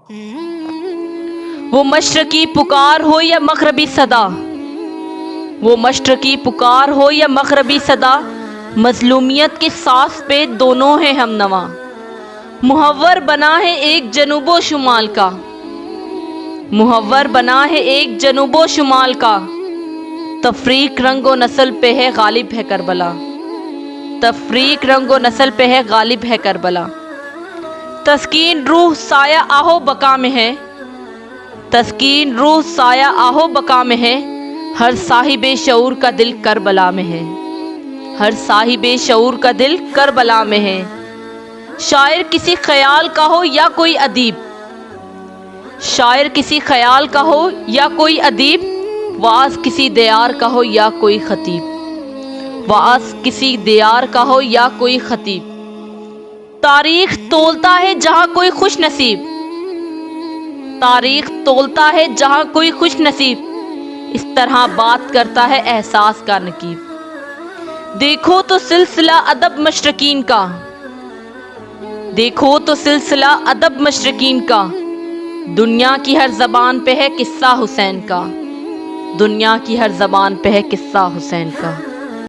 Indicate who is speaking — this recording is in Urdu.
Speaker 1: وہ مشرقی پکار ہو یا مغربی صدا، وہ مشرقی پکار ہو یا مغربی صدا، مظلومیت کے ساز پہ دونوں ہیں ہم نوا۔ محور بنا ہے ایک جنوب و شمال کا، محور بنا ہے ایک جنوب و شمال کا، تفریق رنگ و نسل پہ ہے غالب ہے کربلا، تفریق رنگ و نسل پہ ہے غالب ہے کربلا۔ تسکین روح سایہ آہو بقا میں ہے، تسکین روح سایہ آہو بقا میں ہے، ہر صاحب شعور کا دل کربلا میں ہے، ہر صاحب شعور کا دل کربلا میں ہے۔ شاعر کسی خیال کا ہو یا کوئی ادیب، شاعر کسی خیال کا ہو یا کوئی ادیب، واعظ کسی دیار کا ہو یا کوئی خطیب، واعظ کسی دیار کا ہو یا کوئی خطیب۔ تاریخ تولتا ہے جہاں کوئی خوش نصیب، تاریخ تولتا ہے جہاں کوئی خوش نصیب، اس طرح بات کرتا ہے احساس کا نقیب۔ دیکھو تو سلسلہ ادب مشرقین کا، دیکھو تو سلسلہ ادب مشرقین کا، دنیا کی ہر زبان پہ ہے قصہ حسین کا، دنیا کی ہر زبان پہ ہے قصہ حسین کا۔